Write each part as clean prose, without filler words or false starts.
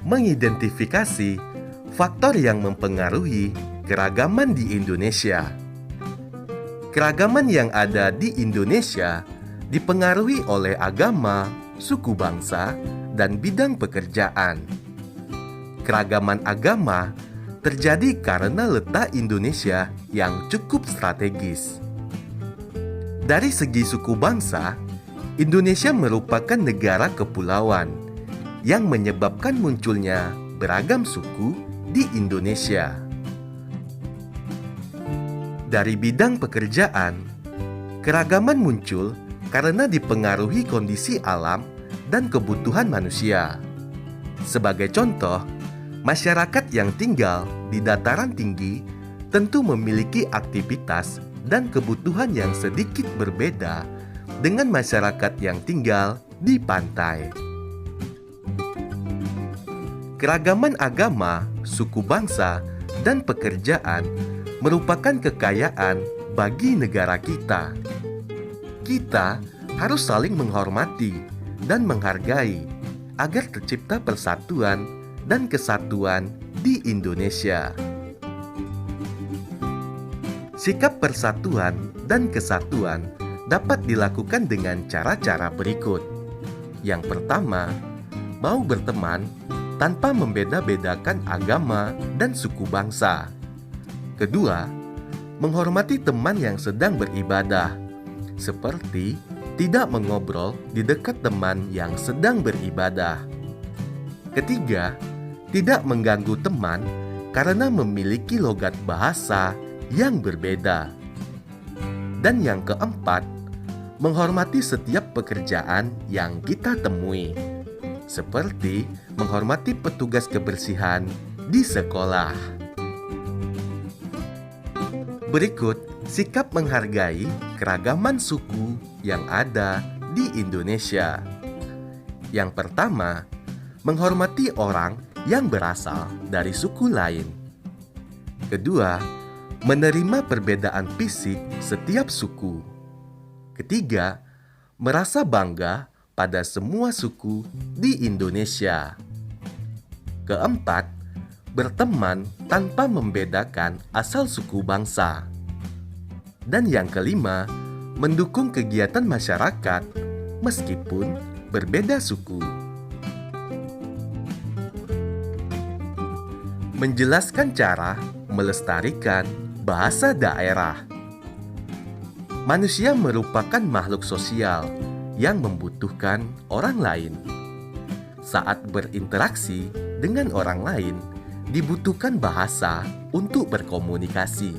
mengidentifikasi faktor yang mempengaruhi keragaman di Indonesia. Keragaman yang ada di Indonesia dipengaruhi oleh agama, suku bangsa, dan bidang pekerjaan. Keragaman agama terjadi karena letak Indonesia yang cukup strategis. Dari segi suku bangsa, Indonesia merupakan negara kepulauan yang menyebabkan munculnya beragam suku di Indonesia. Dari bidang pekerjaan, keragaman muncul karena dipengaruhi kondisi alam dan kebutuhan manusia. Sebagai contoh, masyarakat yang tinggal di dataran tinggi tentu memiliki aktivitas dan kebutuhan yang sedikit berbeda dengan masyarakat yang tinggal di pantai. Keragaman agama, suku bangsa, dan pekerjaan merupakan kekayaan bagi negara kita. Kita harus saling menghormati dan menghargai agar tercipta persatuan dan kesatuan di Indonesia. Sikap persatuan dan kesatuan dapat dilakukan dengan cara-cara berikut. Yang pertama, mau berteman tanpa membeda-bedakan agama dan suku bangsa. Kedua, menghormati teman yang sedang beribadah, seperti tidak mengobrol di dekat teman yang sedang beribadah. Ketiga, tidak mengganggu teman karena memiliki logat bahasa yang berbeda. Dan yang keempat, menghormati setiap pekerjaan yang kita temui, seperti menghormati petugas kebersihan di sekolah. Berikut sikap menghargai keragaman suku yang ada di Indonesia. Yang pertama, menghormati orang yang berasal dari suku lain. Kedua, menerima perbedaan fisik setiap suku. Ketiga, merasa bangga pada semua suku di Indonesia. Keempat, berteman tanpa membedakan asal suku bangsa. Dan yang kelima, mendukung kegiatan masyarakat meskipun berbeda suku. Menjelaskan cara melestarikan bahasa daerah. Manusia merupakan makhluk sosial yang membutuhkan orang lain. Saat berinteraksi dengan orang lain, dibutuhkan bahasa untuk berkomunikasi.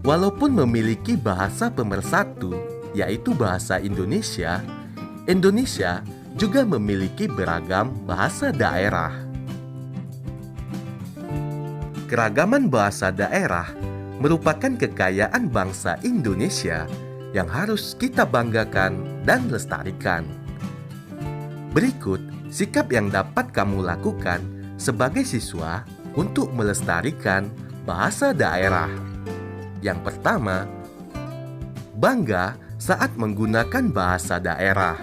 Walaupun memiliki bahasa pemersatu, yaitu bahasa Indonesia, Indonesia juga memiliki beragam bahasa daerah. Keragaman bahasa daerah merupakan kekayaan bangsa Indonesia yang harus kita banggakan dan lestarikan. Berikut sikap yang dapat kamu lakukan sebagai siswa untuk melestarikan bahasa daerah. Yang pertama, bangga saat menggunakan bahasa daerah.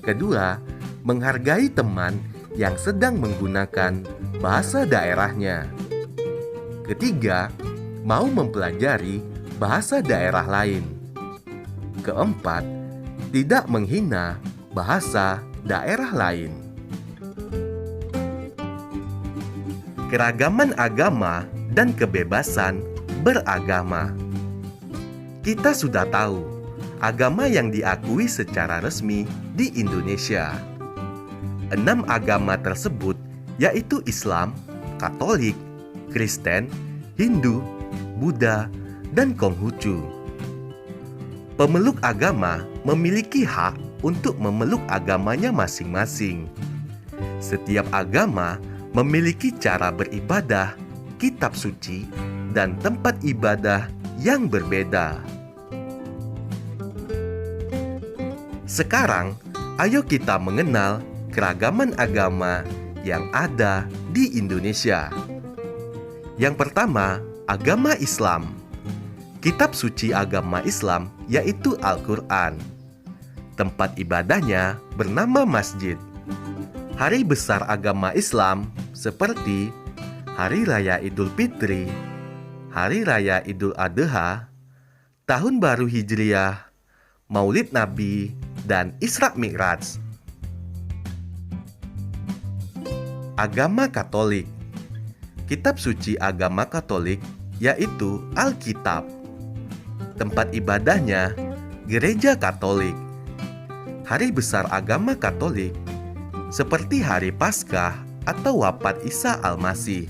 Kedua, menghargai teman yang sedang menggunakan bahasa daerahnya. Ketiga, mau mempelajari bahasa daerah lain. Keempat, tidak menghina bahasa daerah lain. Keragaman agama dan kebebasan beragama. Kita sudah tahu agama yang diakui secara resmi di Indonesia. 6 agama tersebut yaitu Islam, Katolik, Kristen, Hindu, Buddha, dan Konghucu. Pemeluk agama memiliki hak untuk memeluk agamanya masing-masing. Setiap agama memiliki cara beribadah, kitab suci, dan tempat ibadah yang berbeda. Sekarang, ayo kita mengenal keragaman agama yang ada di Indonesia. Yang pertama, agama Islam. Kitab suci agama Islam yaitu Al-Quran. Tempat ibadahnya bernama masjid. Hari besar agama Islam seperti Hari Raya Idul Fitri, Hari Raya Idul Adha, Tahun Baru Hijriah, Maulid Nabi, dan Isra Mi'raj. Agama Katolik. Kitab suci agama Katolik yaitu Alkitab. Tempat ibadahnya Gereja Katolik. Hari besar agama Katolik seperti Hari Paskah atau wafat Isa Al-Masih,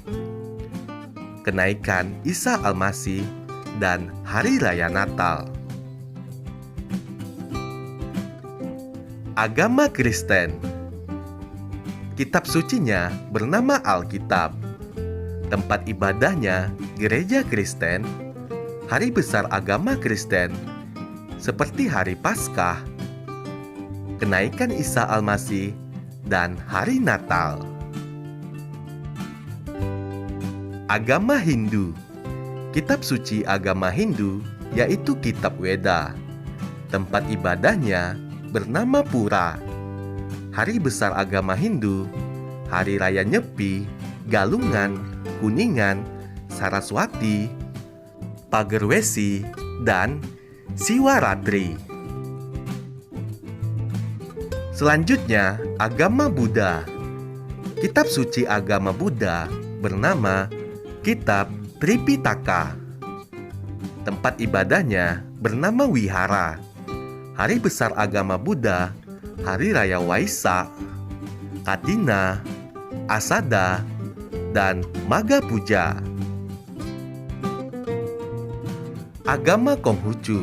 kenaikan Isa Al-Masih, dan Hari Raya Natal. Agama Kristen. Kitab sucinya bernama Alkitab. Tempat ibadahnya Gereja Kristen. Hari besar agama Kristen seperti Hari Paskah, kenaikan Isa Al-Masih, dan Hari Natal. Agama Hindu. Kitab suci agama Hindu yaitu Kitab Weda. Tempat ibadahnya bernama Pura. Hari besar agama Hindu, Hari Raya Nyepi, Galungan, Kuningan, Saraswati, Pagerwesi, dan Siwaratri. Selanjutnya, agama Buddha. Kitab suci agama Buddha bernama Kitab Tripitaka. Tempat ibadahnya bernama Wihara. Hari besar agama Buddha, Hari Raya Waisak, Kadina, Asada, dan Maga Puja. Agama Konghucu.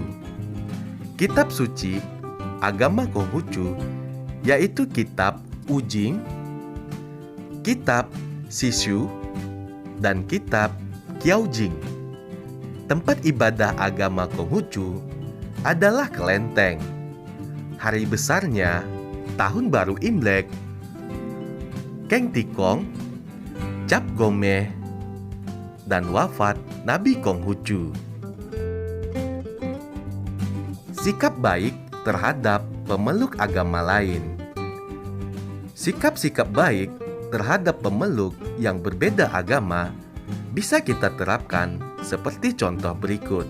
Kitab suci agama Konghucu yaitu Kitab Ujing, Kitab Sishu, dan Kitab Qiaojing. Tempat ibadah agama Konghucu adalah kelenteng. Hari besarnya Tahun Baru Imlek, Keng Tikong, Cap Gomeh, dan wafat Nabi Konghucu. Sikap baik terhadap pemeluk agama lain. Sikap-sikap baik terhadap pemeluk yang berbeda agama bisa kita terapkan seperti contoh berikut.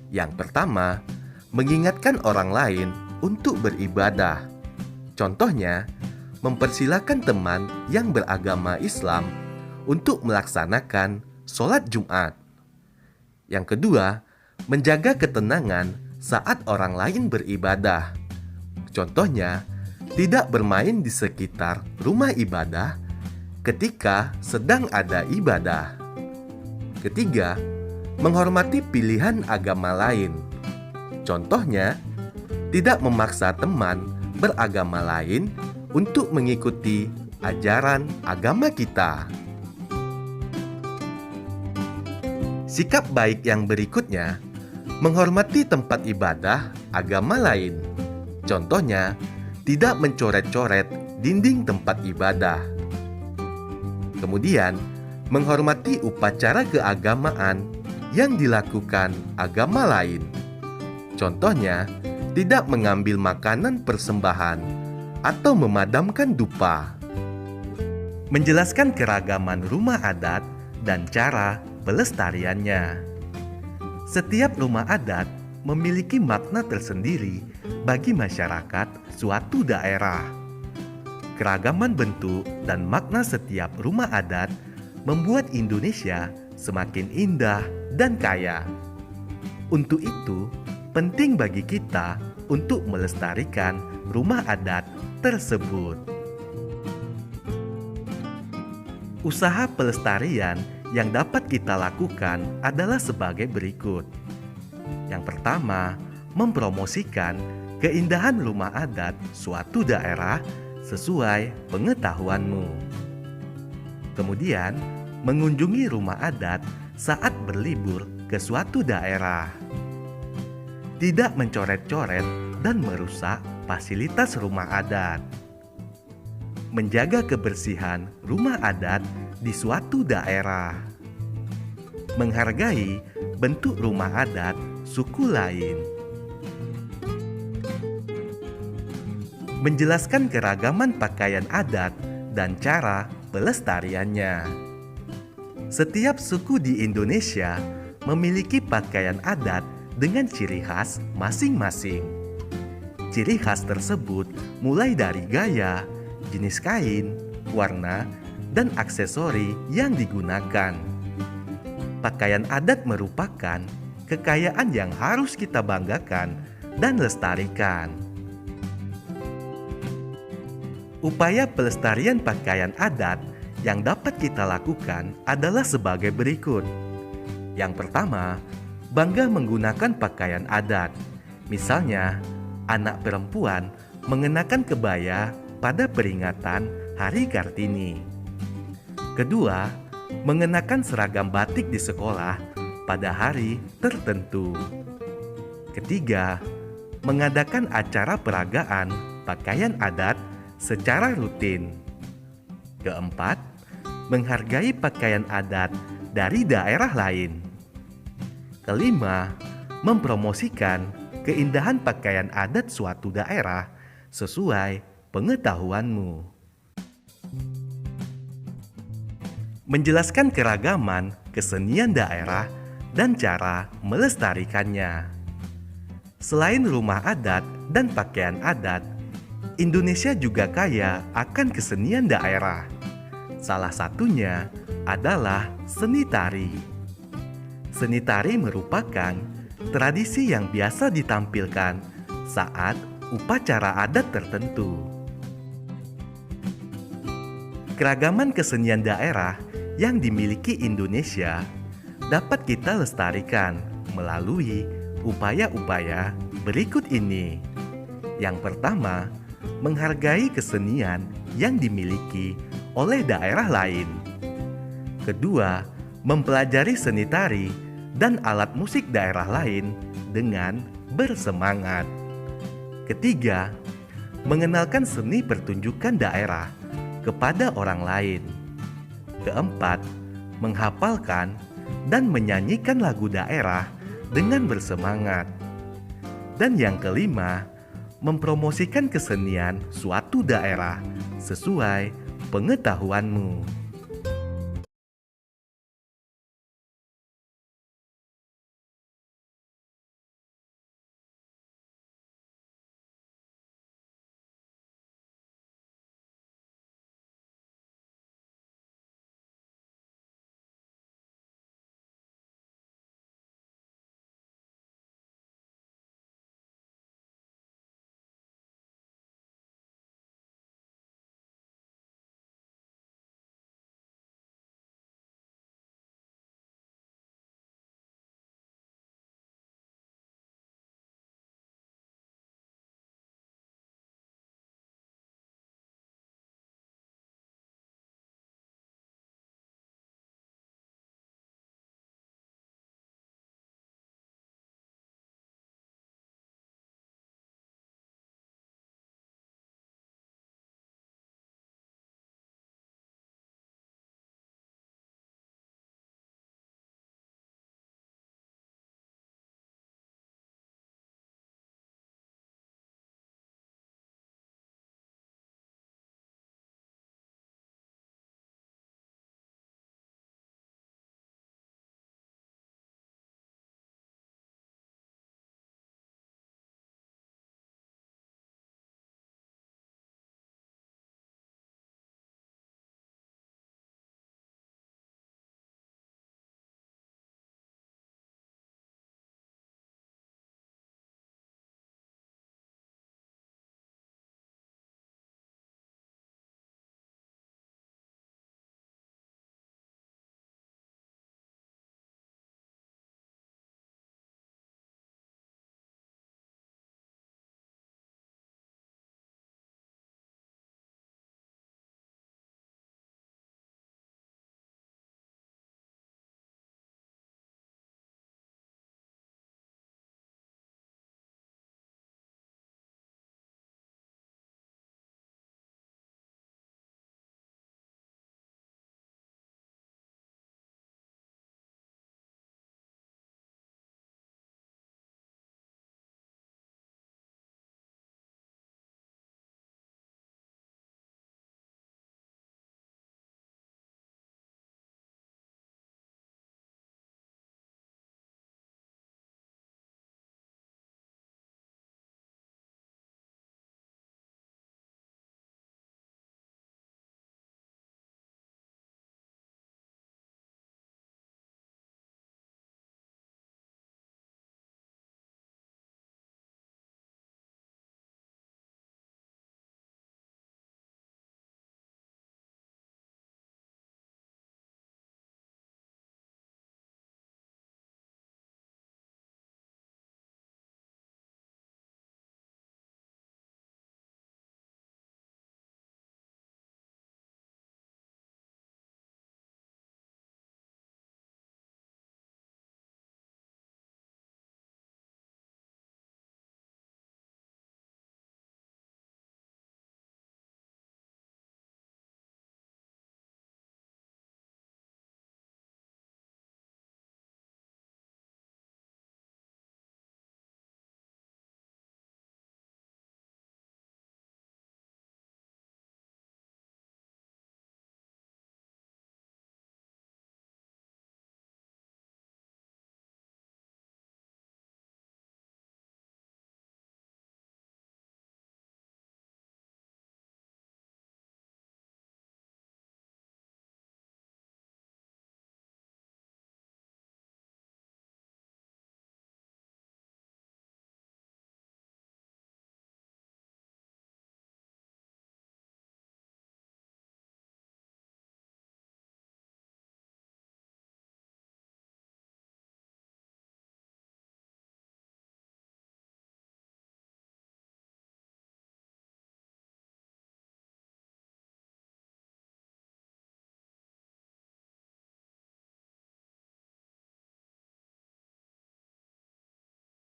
Yang pertama, mengingatkan orang lain untuk beribadah. Contohnya, mempersilahkan teman yang beragama Islam untuk melaksanakan sholat Jumat. Yang kedua, menjaga ketenangan saat orang lain beribadah. Contohnya, tidak bermain di sekitar rumah ibadah ketika sedang ada ibadah. Ketiga, menghormati pilihan agama lain. Contohnya, tidak memaksa teman beragama lain untuk mengikuti ajaran agama kita. Sikap baik yang berikutnya, menghormati tempat ibadah agama lain. Contohnya, tidak mencoret-coret dinding tempat ibadah. Kemudian, menghormati upacara keagamaan yang dilakukan agama lain. Contohnya, tidak mengambil makanan persembahan atau memadamkan dupa. Menjelaskan keragaman rumah adat dan cara pelestariannya. Setiap rumah adat memiliki makna tersendiri bagi masyarakat suatu daerah. Keragaman bentuk dan makna setiap rumah adat membuat Indonesia semakin indah dan kaya. Untuk itu, penting bagi kita untuk melestarikan rumah adat tersebut. Usaha pelestarian yang dapat kita lakukan adalah sebagai berikut. Yang pertama, mempromosikan keindahan rumah adat suatu daerah sesuai pengetahuanmu. Kemudian, mengunjungi rumah adat saat berlibur ke suatu daerah. Tidak mencoret-coret dan merusak fasilitas rumah adat. Menjaga kebersihan rumah adat di suatu daerah. Menghargai bentuk rumah adat suku lain. Menjelaskan keragaman pakaian adat dan cara pelestariannya. Setiap suku di Indonesia memiliki pakaian adat dengan ciri khas masing-masing. Ciri khas tersebut mulai dari gaya, jenis kain, warna, dan aksesori yang digunakan. Pakaian adat merupakan kekayaan yang harus kita banggakan dan lestarikan. Upaya pelestarian pakaian adat yang dapat kita lakukan adalah sebagai berikut. Yang pertama, bangga menggunakan pakaian adat. Misalnya, anak perempuan mengenakan kebaya pada peringatan Hari Kartini. Kedua, mengenakan seragam batik di sekolah pada hari tertentu. Ketiga, mengadakan acara peragaan pakaian adat secara rutin. Keempat, menghargai pakaian adat dari daerah lain. Kelima, mempromosikan keindahan pakaian adat suatu daerah sesuai pengetahuanmu. Menjelaskan keragaman kesenian daerah dan cara melestarikannya. Selain rumah adat dan pakaian adat, Indonesia juga kaya akan kesenian daerah. Salah satunya adalah seni tari. Seni tari merupakan tradisi yang biasa ditampilkan saat upacara adat tertentu. Keragaman kesenian daerah yang dimiliki Indonesia dapat kita lestarikan melalui upaya-upaya berikut ini. Yang pertama, menghargai kesenian yang dimiliki oleh daerah lain. Kedua, mempelajari seni tari dan alat musik daerah lain dengan bersemangat. Ketiga, mengenalkan seni pertunjukan daerah kepada orang lain. Keempat, menghafalkan dan menyanyikan lagu daerah dengan bersemangat. Dan yang kelima, mempromosikan kesenian suatu daerah sesuai pengetahuanmu.